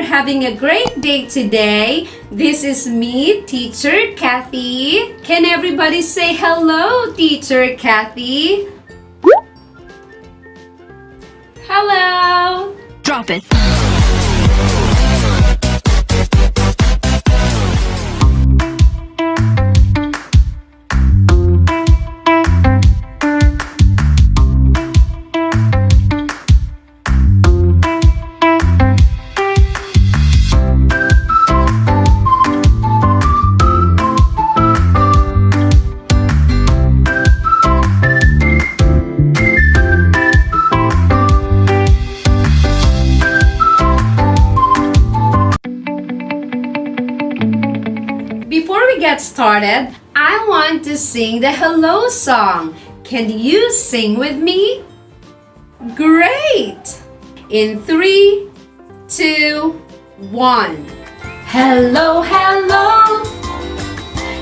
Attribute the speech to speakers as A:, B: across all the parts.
A: having a great day today. This is me, Teacher Cathy. Can everybody say hello, Teacher Cathy? Hello.
B: Drop it.
A: Before we get started, I want to sing the hello song. Can you sing with me? Great! In 3, 2, 1. Hello, hello.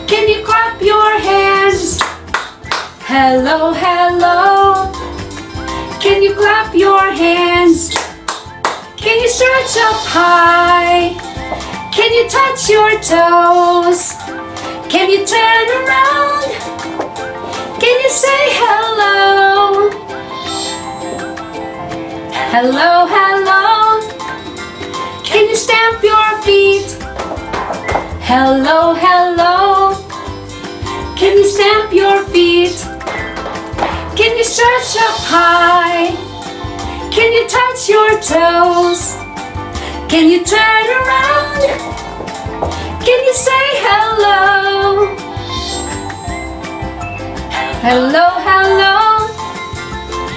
A: Can you clap your hands? Hello, hello. Can you clap your hands? Can you stretch up high? Can you touch your toes? Can you turn around? Can you say hello? Hello, hello. Can you stamp your feet? Hello, hello. Can you stamp your feet? Can you stretch up high? Can you touch your toes? Can you turn around? Can you say hello? Hello, hello.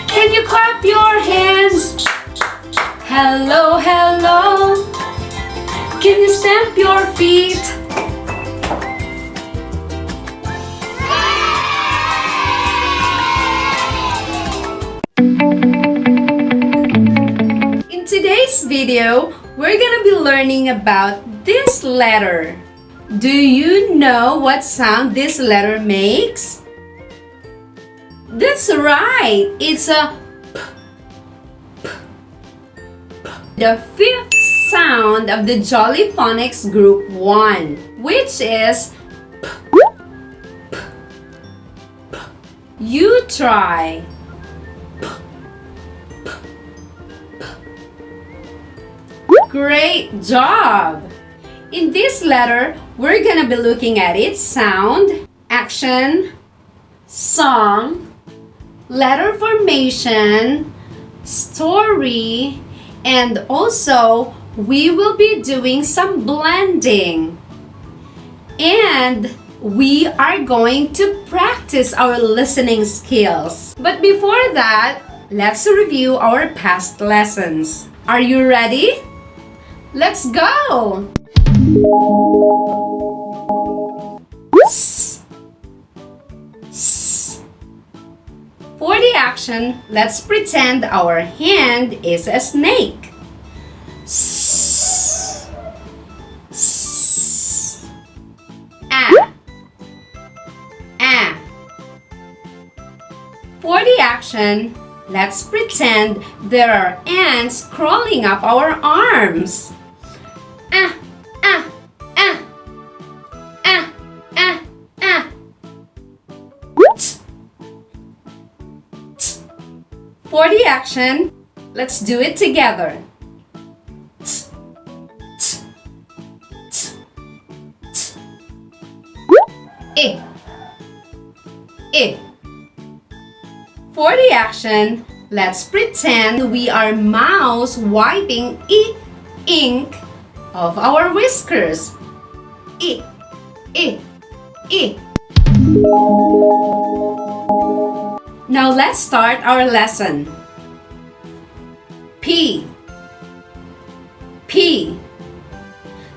A: Can you clap your hands? Hello, hello. Can you stamp your feet? In today's video, we're gonna be learning about this letter. Do you know what sound this letter makes? That's right, it's a P, P, P. The fifth sound of the Jolly Phonics Group 1, which is P, P, P. You try. Great job! In this letter, we're gonna be looking at its sound, action, song, letter formation, story, and also we will be doing some blending. And we are going to practice our listening skills. But before that, let's review our past lessons. Are you ready? Let's go! S, s. For the action, let's pretend our hand is a snake. S, s. Ah, ah. For the action, let's pretend there are ants crawling up our arms. Ah, ah, ah, ah, ah, ah. T, t. For the action, let's do it together. T, t, t, t. I, I. For the action, let's pretend we are mouse wiping ink of our whiskers. I. Now let's start our lesson. P. P.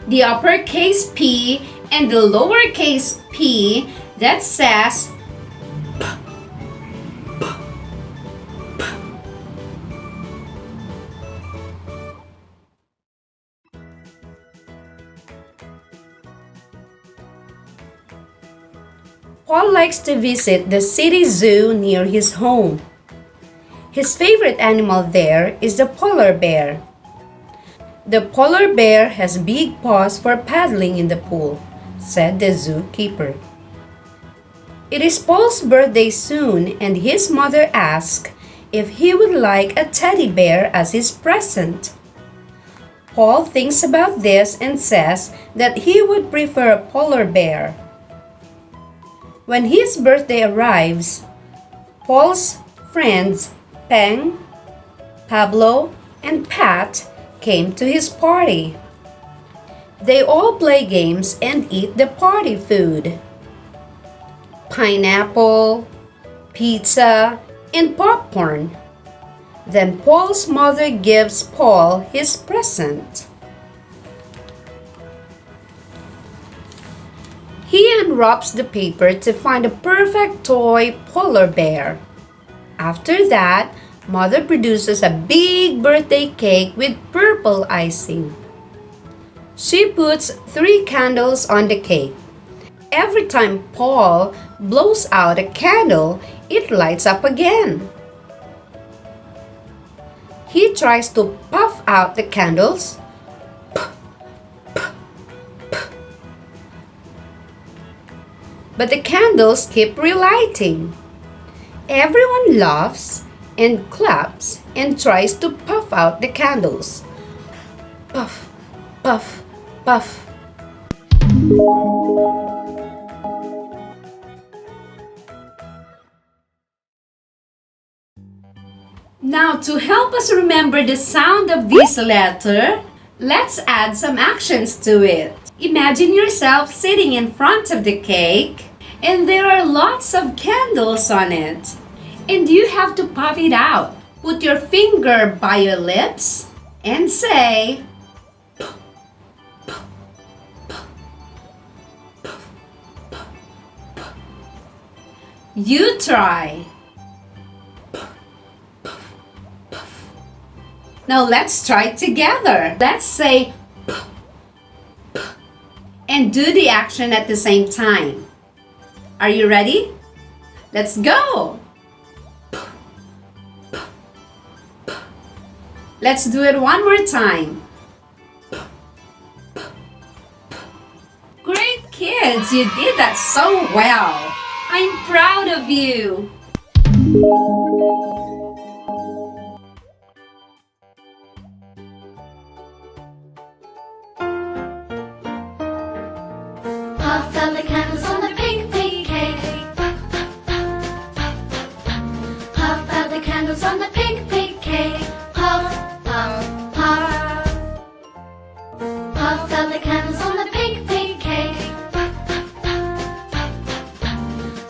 A: The uppercase P and the lowercase p that says P. Paul likes to visit the city zoo near his home. His favorite animal there is the polar bear. "The polar bear has big paws for paddling in the pool," said the zookeeper. It is Paul's birthday soon, and his mother asked if he would like a teddy bear as his present. Paul thinks about this and says that he would prefer a polar bear. When his birthday arrives, Paul's friends Peng, Pablo, and Pat came to his party. They all play games and eat the party food: pineapple, pizza, and popcorn. Then Paul's mother gives Paul his present. He unwraps the paper to find a perfect toy polar bear. After that, Mother produces a big birthday cake with purple icing. She puts 3 candles on the cake. Every time Paul blows out a candle, it lights up again. He tries to puff out the candles. But the candles keep relighting. Everyone laughs and claps and tries to puff out the candles. Puff, puff, puff. Now, to help us remember the sound of this letter, let's add some actions to it. Imagine yourself sitting in front of the cake, and there are lots of candles on it. And you have to puff it out. Put your finger by your lips and say, puff, puff, puff, puff, puff, puff. You try. Now let's try it together. Let's say puh, puh, and do the action at the same time. Are you ready? Let's go. Puh, puh, puh. Let's do it one more time. Puh, puh, puh. Great kids, you did that so well. I'm proud of you.
B: Puff out the candles on the pink, pink cake. Puff out the candles on the pink, pink cake. Puff, puff, puff. Puff out the candles on the pink, pink cake.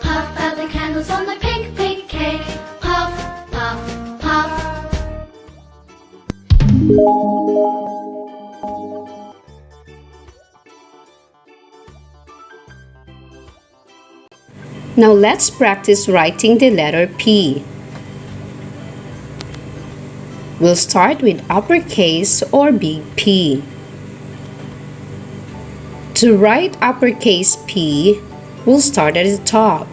B: Puff out the candles on the pink, pink cake. Puff, puff, puff.
A: Now let's practice writing the letter P. We'll start with uppercase or big P. To write uppercase P, we'll start at the top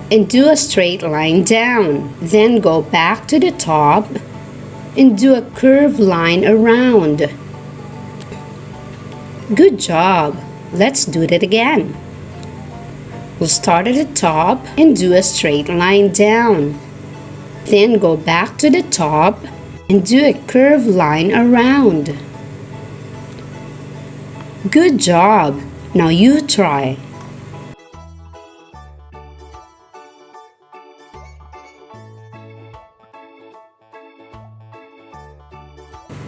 A: and do a straight line down. Then go back to the top and do a curved line around. Good job! Let's do that again. We'll start at the top and do a straight line down. Then go back to the top and do a curved line around. Good job! Now you try.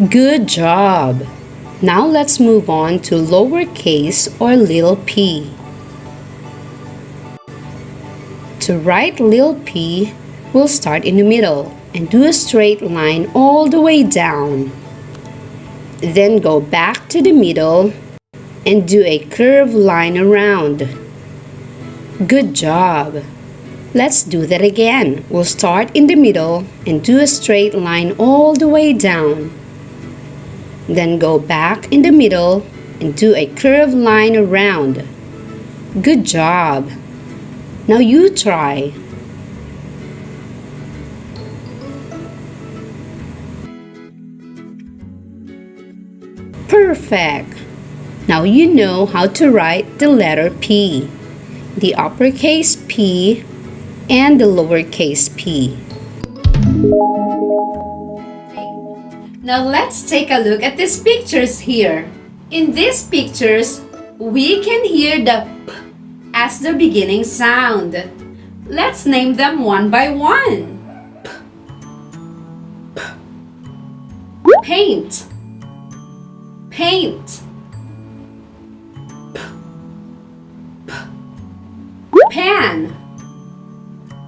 A: Good job! Now let's move on to lowercase or little p. To write little p, we'll start in the middle and do a straight line all the way down. Then go back to the middle and do a curved line around. Good job! Let's do that again. We'll start in the middle and do a straight line all the way down. Then go back in the middle and do a curved line around. Good job! Now you try. Perfect! Now you know how to write the letter P, the uppercase P and the lowercase p. Now let's take a look at these pictures here. In these pictures, we can hear the P as the beginning sound. Let's name them one by one. Paint, paint. Pan,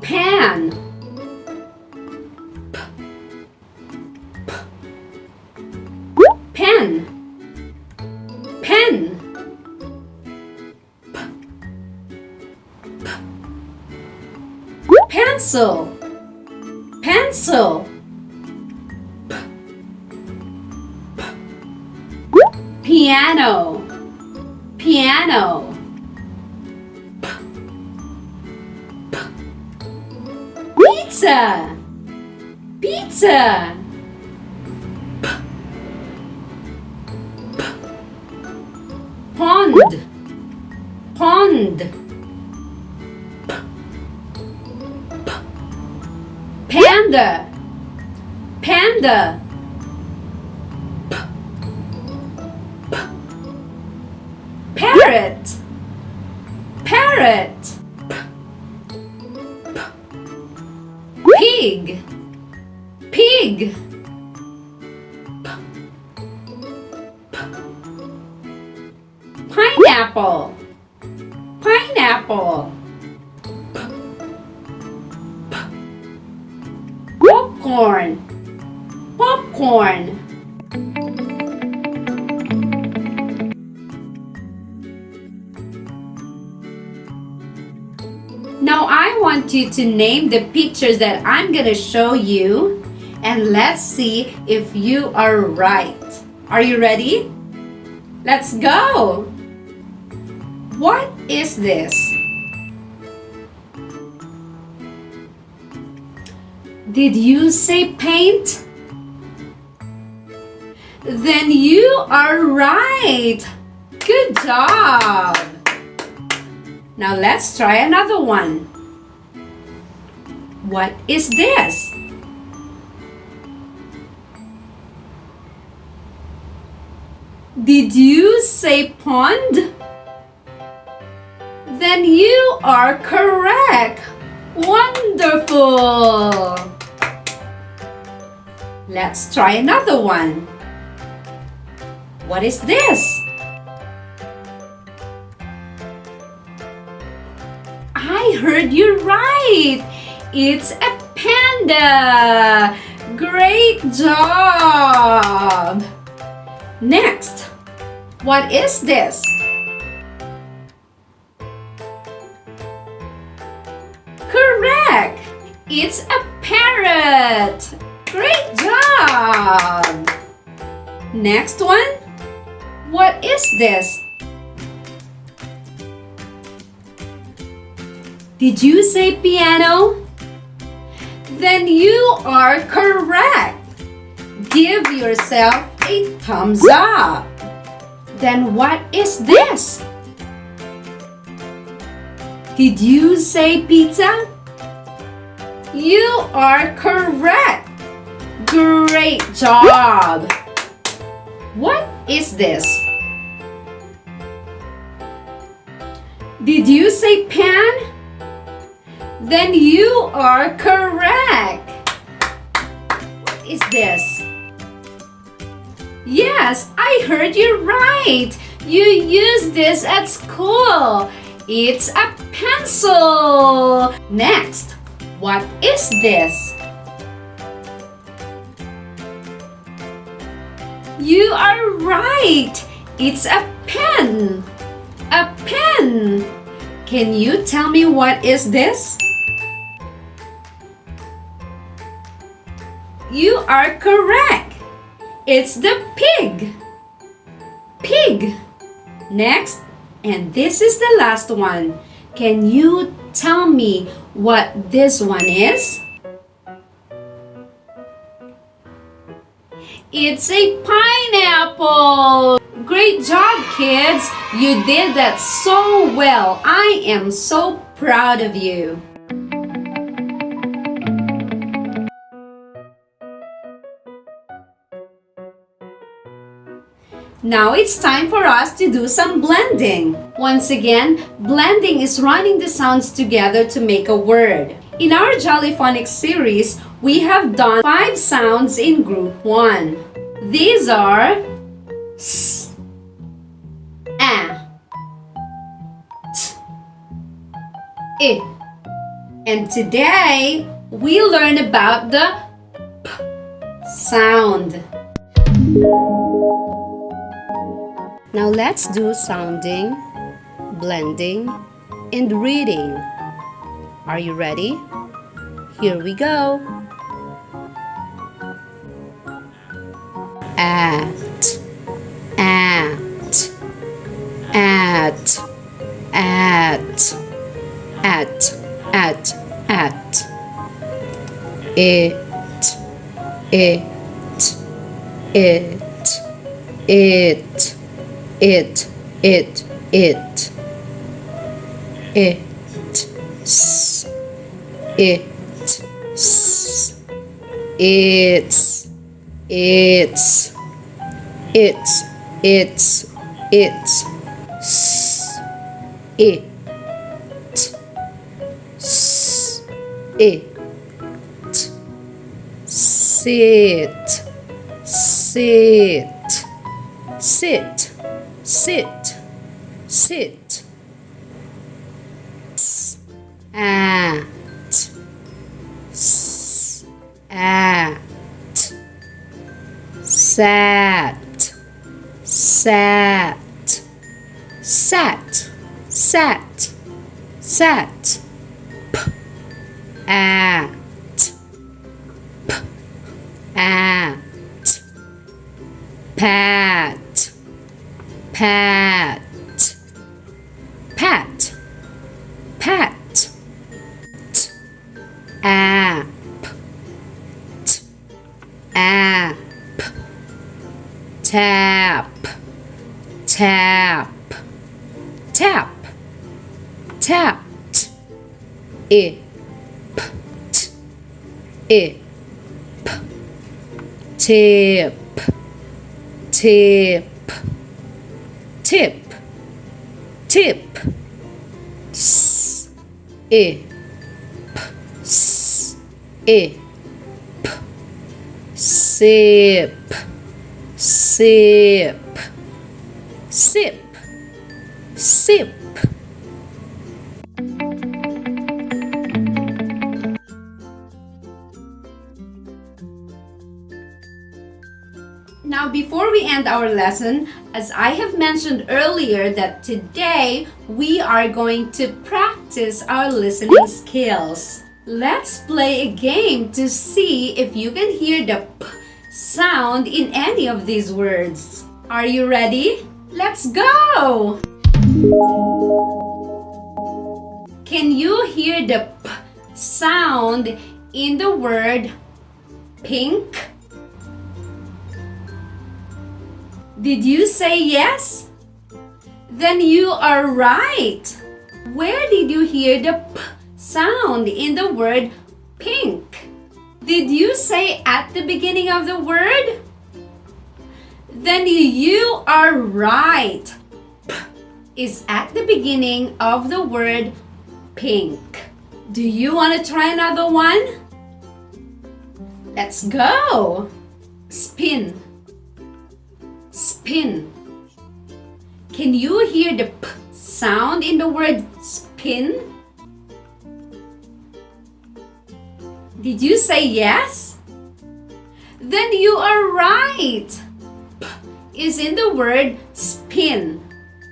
A: pan. Pen, pen. Pencil, pencil. Piano, piano. Pizza, pizza. Pond, pond. Panda, panda. Parrot, parrot. Pig, pig. Pineapple, pineapple. Popcorn, popcorn. Now I want you to name the pictures that I'm gonna show you, and let's see if you are right. Are you ready? Let's go! What is this? Did you say paint? Then you are right! Good job! Now let's try another one. What is this? Did you say pond? Then you are correct. Wonderful! Let's try another one. What is this? I heard you right. It's a panda. Great job. Next, what is this? Correct. It's a parrot. Great job. Next one. What is this? Did you say piano? Then you are correct. Give yourself a thumbs up. Then what is this? Did you say pizza? You are correct. Great job. What is this? Did you say pan? Then you are correct. What is this? Yes, I heard you right. You use this at school. It's a pencil. Next, what is this? You are right. It's a pen. A pen. Can you tell me what is this? You are correct. It's the pig. Pig. Next, and this is the last one. Can you tell me what this one is? It's a pineapple. Great job, kids! You did that so well. I am so proud of you. Now it's time for us to do some blending. Once again, blending is running the sounds together to make a word. In our Jolly Phonics series, we have done 5 sounds in group 1. These are S, A, T, I. And today, we learn about the P sound. Now let's do sounding, blending, and reading. Are you ready? Here we go. At, at, at, at, at. It, it, it. It, s, it's, s, it, sit, at, sat, p, at, pat, app, tap, tapped, ip, tip, s, ip, sip. Now, before we end our lesson, as I have mentioned earlier that today we are going to practice our listening skills. Let's play a game to see if you can hear the P sound in any of these words. Are you ready? Let's go! Can you hear the P sound in the word pink? Did you say yes? Then you are right. Where did you hear the P sound in the word pink? Did you say at the beginning of the word? Then you are right. P is at the beginning of the word pink. Do you want to try another one? Let's go. Spin. Spin. Can you hear the P sound in the word spin? Did you say yes? Then you are right. P is in the word spin.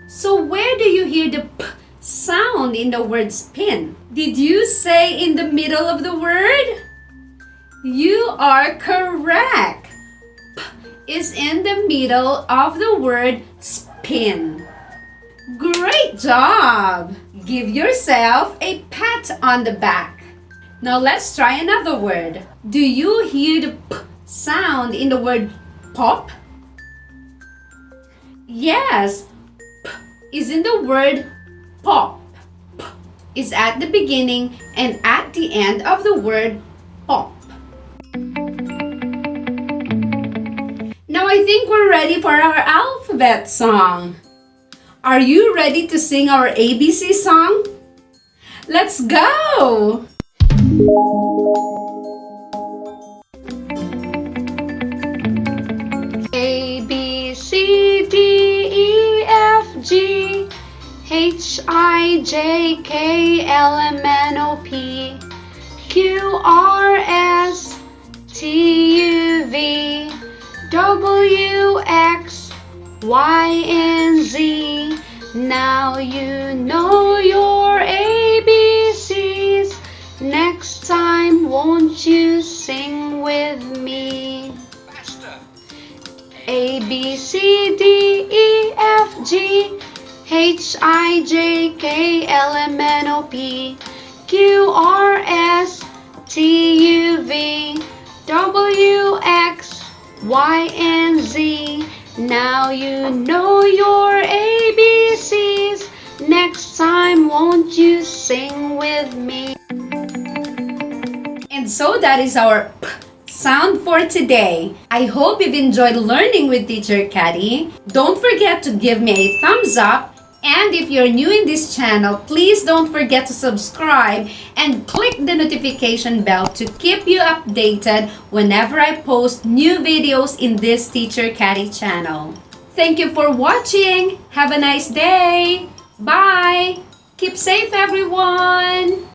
A: So where do you hear the P sound in the word spin? Did you say in the middle of the word? You are correct. Is in the middle of the word spin. Great job! Give yourself a pat on the back. Now let's try another word. Do you hear the P sound in the word pop? Yes, P is in the word pop. P is at the beginning and at the end of the word pop. Now I think we're ready for our alphabet song. Are you ready to sing our ABC song? Let's go!
B: A, B, C, D, E, F, G, H, I, J, K, L, M, N, O, P, Q, R, S, T, U, V, W, X, Y, and Z. Now you know your ABCs. Next time, won't you sing with me? A, B, C, D, E, F, G, H, I, J, K, L, M, N, O, P, Q, R, S, T, U, V, W, X, Y, and Z. Now you know your ABCs. Next time, won't you sing with me?
A: And so that is our P sound for today. I hope you've enjoyed learning with Teacher Cathy. Don't forget to give me a thumbs up. And if you're new in this channel, please don't forget to subscribe and click the notification bell to keep you updated whenever I post new videos in this Teacher Cathy channel. Thank you for watching. Have a nice day. Bye. Keep safe, everyone.